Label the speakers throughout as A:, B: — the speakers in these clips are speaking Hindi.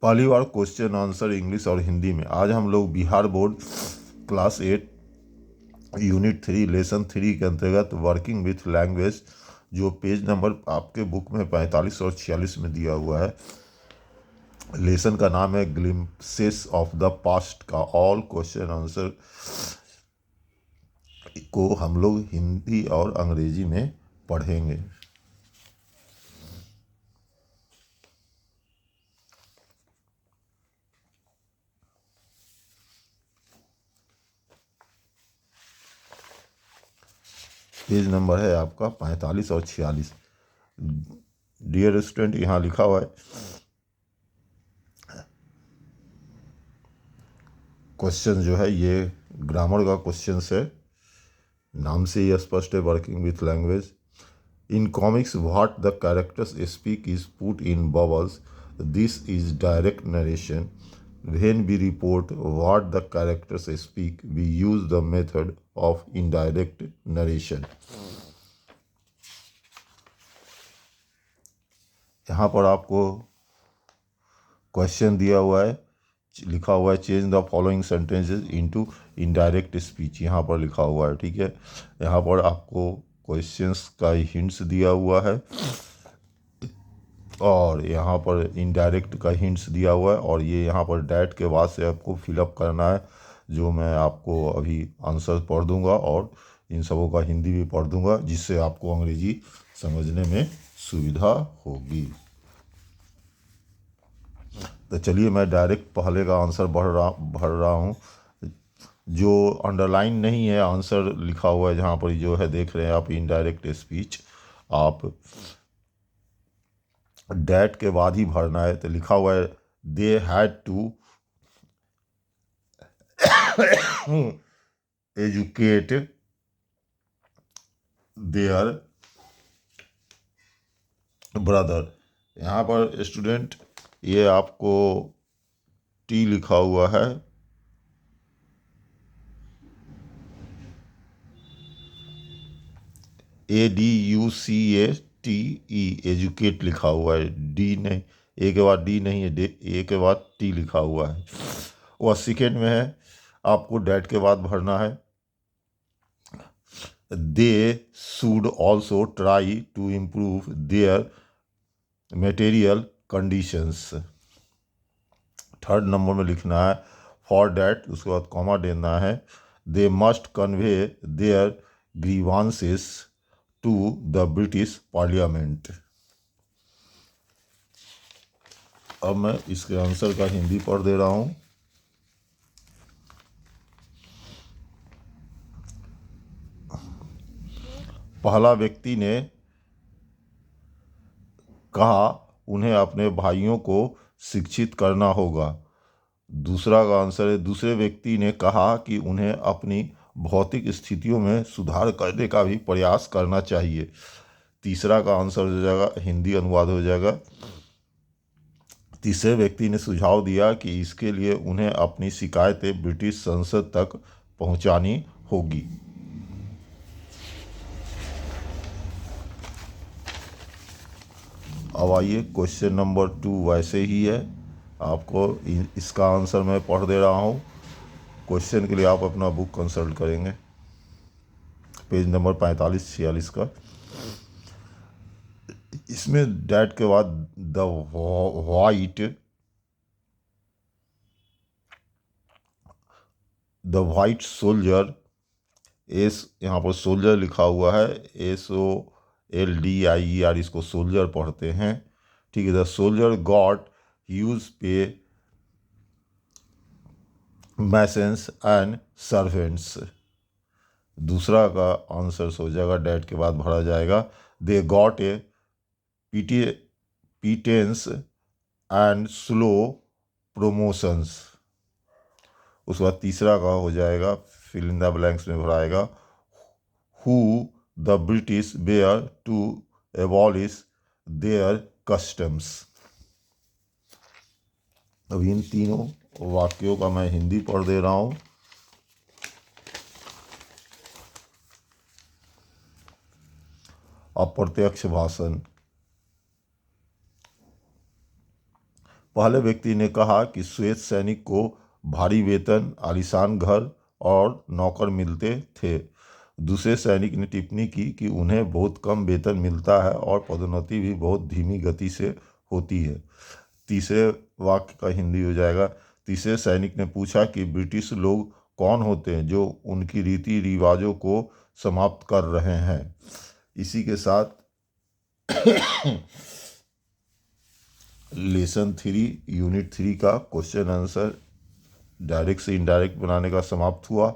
A: पहली बार क्वेश्चन आंसर इंग्लिश और हिंदी में। आज हम लोग Bihar board class 8 unit 3 lesson 3 के अंतर्गत वर्किंग विथ लैंग्वेज, जो पेज नंबर आपके बुक में 45 और 46 में दिया हुआ है, लेसन का नाम है ग्लिम्पसेस ऑफ द पास्ट का ऑल क्वेश्चन आंसर को हम लोग हिंदी और अंग्रेजी में पढ़ेंगे। पेज नंबर है आपका 45 और 46। डियर स्टूडेंट, यहाँ लिखा हुआ है क्वेश्चन जो है ये ग्रामर का क्वेश्चन है, नाम से ही स्पष्ट है, working with language. In comics what the characters speak is put in bubbles, this is direct narration. When we report what the characters speak we use the method of indirect narration. यहाँ पर आपको क्वेश्चन दिया हुआ है, लिखा हुआ है change the following sentences into indirect speech, यहाँ पर लिखा हुआ है। ठीक है, यहाँ पर आपको क्वेश्चंस का हिंट्स दिया हुआ है और यहाँ पर इनडायरेक्ट का हिंट्स दिया हुआ है, और ये यहाँ पर डैट के बाद से आपको फिलअप करना है, जो मैं आपको अभी आंसर पढ़ दूंगा और इन सबों का हिंदी भी पढ़ दूंगा, जिससे आपको अंग्रेजी समझने में सुविधा होगी। तो चलिए मैं डायरेक्ट पहले का आंसर भर रहा हूँ। जो अंडरलाइन नहीं है आंसर लिखा हुआ है, जहाँ पर जो है देख रहे हैं आप इनडायरेक्ट स्पीच, आप डैट के बाद ही भरना है। तो लिखा हुआ है they had to educate their brother. यहाँ पर स्टूडेंट ये आपको टी लिखा हुआ है, ADUCATE, एजुकेट लिखा हुआ है, डी नहीं, ए के बाद डी नहीं है, ए के बाद टी लिखा हुआ है। वह सेकेंड में है, आपको डैट के बाद भरना है they should also try to improve their material conditions. Third number में लिखना है फॉर डैट, उसके बाद कॉमा देना है they must convey their grievances to the British parliament. अब मैं इसके आंसर का हिंदी पढ़ दे रहा हूँ। पहला व्यक्ति ने कहा उन्हें अपने भाइयों को शिक्षित करना होगा। दूसरा का आंसर है दूसरे व्यक्ति ने कहा कि उन्हें अपनी भौतिक स्थितियों में सुधार करने का भी प्रयास करना चाहिए। तीसरा का आंसर हो जाएगा, हिंदी अनुवाद हो जाएगा, तीसरे व्यक्ति ने सुझाव दिया कि इसके लिए उन्हें अपनी शिकायतें ब्रिटिश संसद तक पहुंचानी होगी। अब आइए क्वेश्चन नंबर 2 वैसे ही है, आपको इसका आंसर मैं पढ़ दे रहा हूँ। क्वेश्चन के लिए आप अपना बुक कंसल्ट करेंगे, पेज नंबर 45-46 का। इसमें डैट के बाद द वाइट सोल्जर, एस यहाँ पर सोल्जर लिखा हुआ है, SOLDIER, इसको सोल्जर पढ़ते हैं। ठीक है, द सोल्जर गॉट यूज पे मैसेंस एंड सर्वेंट्स। दूसरा का आंसर हो जाएगा डैट के बाद भरा जाएगा they got a pittance and slow promotions. उसके बाद तीसरा का हो जाएगा फिल इन द ब्लैंक्स में भराएगा who the British bear to abolish their customs. अब इन तीनों वाक्यों का मैं हिंदी पढ़ दे रहा हूँ। अप्रत्यक्ष भाषण। पहले व्यक्ति ने कहा कि श्वेत सैनिक को भारी वेतन, आलीशान घर और नौकर मिलते थे। दूसरे सैनिक ने टिप्पणी की कि उन्हें बहुत कम वेतन मिलता है और पदोन्नति भी बहुत धीमी गति से होती है। तीसरे वाक्य का हिंदी हो जाएगा। तीसरे सैनिक ने पूछा कि ब्रिटिश लोग कौन होते हैं जो उनकी रीति रिवाजों को समाप्त कर रहे हैं। इसी के साथ लेसन 3 यूनिट 3 का क्वेश्चन आंसर डायरेक्ट से इनडायरेक्ट बनाने का समाप्त हुआ।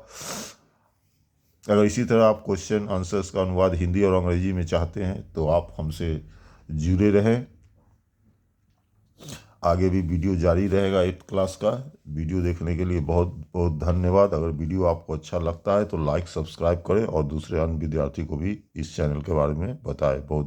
A: अगर इसी तरह आप क्वेश्चन आंसर्स का अनुवाद हिंदी और अंग्रेजी में चाहते हैं तो आप हमसे जुड़े रहें। आगे भी वीडियो जारी रहेगा 8th क्लास का। वीडियो देखने के लिए बहुत बहुत धन्यवाद। अगर वीडियो आपको अच्छा लगता है तो लाइक सब्सक्राइब करें और दूसरे अन्य विद्यार्थी को भी इस चैनल के बारे में बताएं। बहुत बहुत